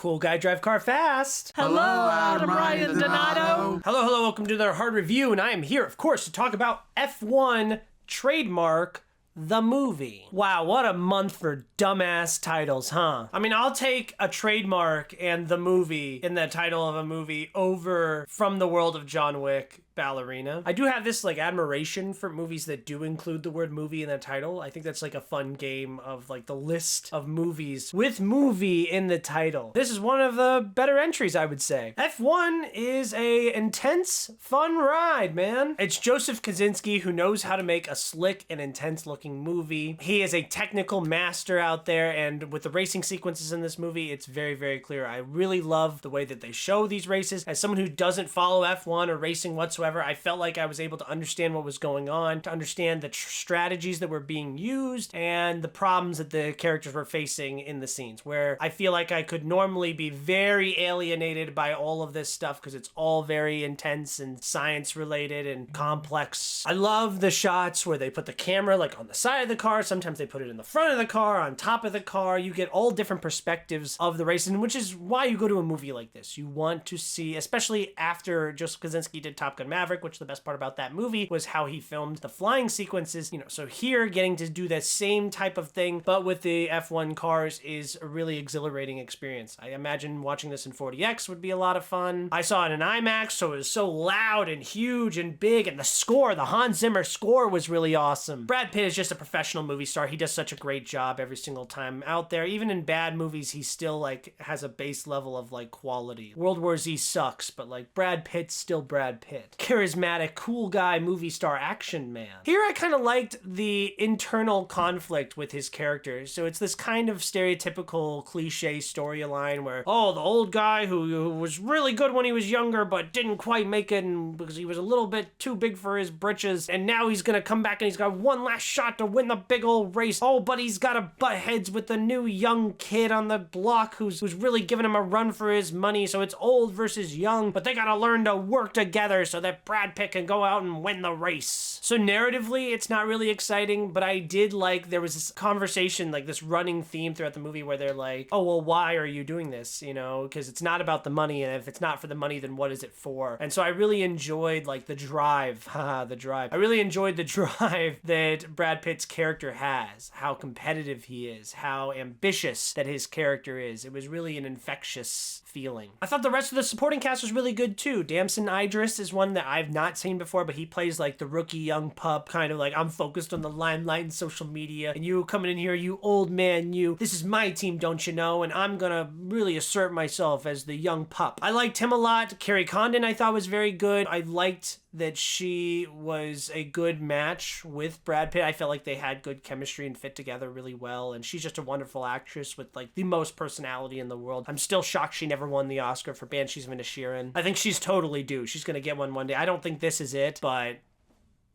Cool Guy Drive Car Fast. Hello, I'm Ryan Donato. Hello, welcome to their hard review, and I am here, of course, to talk about F1 Trademark, the movie. Wow, what a month for dumbass titles, huh? I mean, I'll take a trademark and the movie in the title of a movie over From the World of John Wick, Ballerina. I do have this admiration for movies that do include the word movie in the title. I think that's a fun game of the list of movies with movie in the title. This is one of the better entries, I would say. F1 is a intense, fun ride, man. It's Joseph Kosinski who knows how to make a slick and intense looking movie. He is a technical master out there, and with the racing sequences in this movie, it's very, very clear. I really love the way that they show these races. As someone who doesn't follow F1 or racing whatsoever, I felt like I was able to understand what was going on, to understand the strategies that were being used and the problems that the characters were facing in the scenes, where I feel like I could normally be very alienated by all of this stuff because it's all very intense and science related and complex. I love the shots where they put the camera on the side of the car. Sometimes they put it in the front of the car, on top of the car. You get all different perspectives of the race, and which is why you go to a movie like this. You want to see, especially after Joseph Kosinski did Top Gun Maverick, which the best part about that movie was how he filmed the flying sequences. So here getting to do that same type of thing, but with the F1 cars, is a really exhilarating experience. I imagine watching this in 40X would be a lot of fun. I saw it in IMAX, so it was so loud and huge and big, and the score, the Hans Zimmer score, was really awesome. Brad Pitt is just a professional movie star. He does such a great job every single time out there. Even in bad movies, he still has a base level of quality. World War Z sucks, but Brad Pitt's still Brad Pitt. Charismatic, cool guy, movie star, action man. Here I kind of liked the internal conflict with his character. So it's this kind of stereotypical cliche storyline where, the old guy who was really good when he was younger but didn't quite make it because he was a little bit too big for his britches, and now he's gonna come back and he's got one last shot to win the big old race. But he's got to butt heads with the new young kid on the block who's really giving him a run for his money. So it's old versus young, but they gotta learn to work together so that Brad Pitt can go out and win the race. So narratively, it's not really exciting, but I did there was this conversation, this running theme throughout the movie where they're why are you doing this? Because it's not about the money, and if it's not for the money, then what is it for? And so I really enjoyed the drive. The drive. I really enjoyed the drive that Brad Pitt's character has, how competitive he is, how ambitious that his character is. It was really an infectious feeling. I thought the rest of the supporting cast was really good too. Damson Idris is one that I've not seen before, but he plays the rookie young pup, kind of I'm focused on the limelight and social media, and you coming in here, you old man, this is my team, don't you know, and I'm gonna really assert myself as the young pup. I liked him a lot. Carrie Condon I thought was very good. I liked that she was a good match with Brad Pitt. I felt like they had good chemistry and fit together really well, and she's just a wonderful actress with the most personality in the world. I'm still shocked she never won the Oscar for Banshees of Inisherin. I think she's totally due. She's gonna get one day. I don't think this is it, but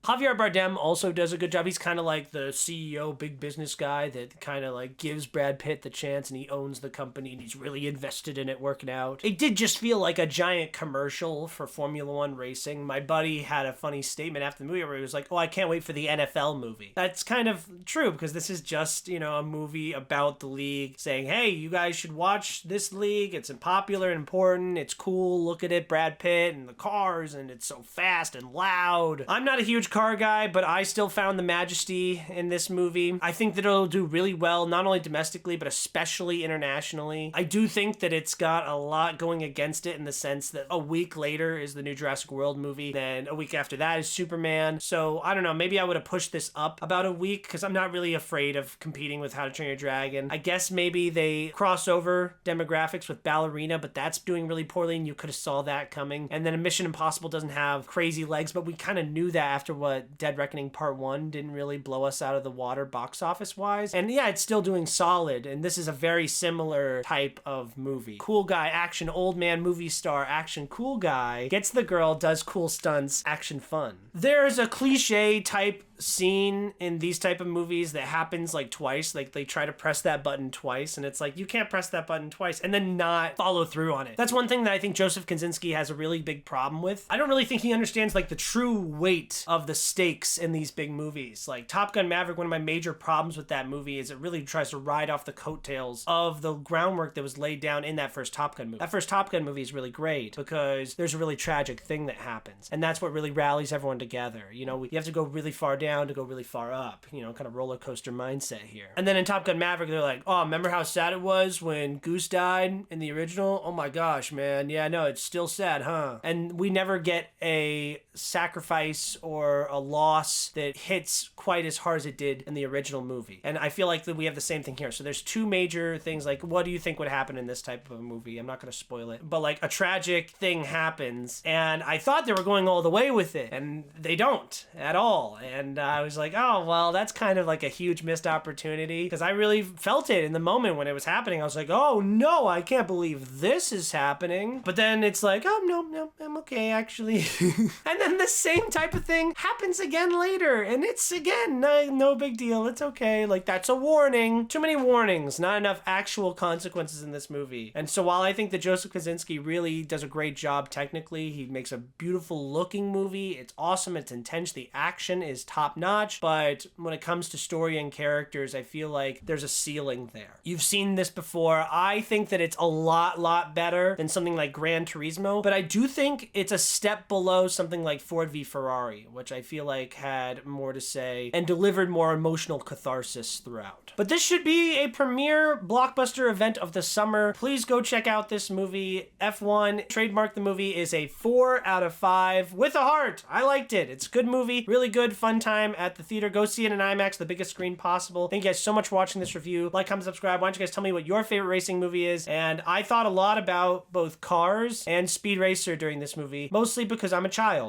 Javier Bardem also does a good job. He's kind of the CEO, big business guy that kind of gives Brad Pitt the chance, and he owns the company and he's really invested in it working out. It did just feel like a giant commercial for Formula One racing. My buddy had a funny statement after the movie where he was I can't wait for the NFL movie. That's kind of true because this is just, a movie about the league saying, hey, you guys should watch this league. It's popular and important. It's cool. Look at it, Brad Pitt and the cars, and it's so fast and loud. I'm not a huge car guy, but I still found the majesty in this movie. I think that it'll do really well, not only domestically, but especially internationally. I do think that it's got a lot going against it in the sense that a week later is the new Jurassic World movie, then a week after that is Superman. So I don't know, maybe I would have pushed this up about a week because I'm not really afraid of competing with How to Train Your Dragon. I guess maybe they cross over demographics with Ballerina, but that's doing really poorly and you could have saw that coming. And then Mission Impossible doesn't have crazy legs, but we kind of knew that after what Dead Reckoning Part 1 didn't really blow us out of the water box office wise. And yeah, it's still doing solid, and this is a very similar type of movie. Cool guy, action, old man, movie star, action, cool guy, gets the girl, does cool stunts, action fun. There's a cliche type scene in these type of movies that happens twice. They try to press that button twice, and it's you can't press that button twice and then not follow through on it. That's one thing that I think Joseph Kosinski has a really big problem with. I don't really think he understands the true weight of the stakes in these big movies. Like Top Gun Maverick, one of my major problems with that movie is it really tries to ride off the coattails of the groundwork that was laid down in that first Top Gun movie. That first Top Gun movie is really great because there's a really tragic thing that happens. And that's what really rallies everyone together. You know, you have to go really far down to go really far up, you know, kind of roller coaster mindset here. And then in Top Gun Maverick, they're like, oh, remember how sad it was when Goose died in the original? Oh my gosh, man. Yeah, no, it's still sad, huh? And we never get a sacrifice or a loss that hits quite as hard as it did in the original movie. And I feel like that we have the same thing here. So there's two major things, like, what do you think would happen in this type of a movie? I'm not going to spoil it. But like a tragic thing happens, and I thought they were going all the way with it, and they don't at all. And I was like, oh, well, that's kind of like a huge missed opportunity, because I really felt it in the moment when it was happening. I was like, oh no, I can't believe this is happening. But then it's like, oh, no, I'm okay, actually. And then the same type of thing happens again later, and it's again, no big deal. It's okay. Like, that's a warning. Too many warnings, not enough actual consequences in this movie. And so while I think that Joseph Kosinski really does a great job technically, he makes a beautiful looking movie. It's awesome. It's intense. The action is top notch. But when it comes to story and characters, I feel like there's a ceiling there. You've seen this before. I think that it's a lot better than something like Gran Turismo, but I do think it's a step below something like Ford v Ferrari, which I feel like had more to say and delivered more emotional catharsis throughout. But this should be a premier blockbuster event of the summer. Please go check out this movie. F1, Trademark the Movie, is a 4 out of 5 with a heart. I liked it. It's a good movie, really good, fun time at the theater. Go see it in IMAX, the biggest screen possible. Thank you guys so much for watching this review. Like, comment, subscribe. Why don't you guys tell me what your favorite racing movie is? And I thought a lot about both Cars and Speed Racer during this movie, mostly because I'm a child.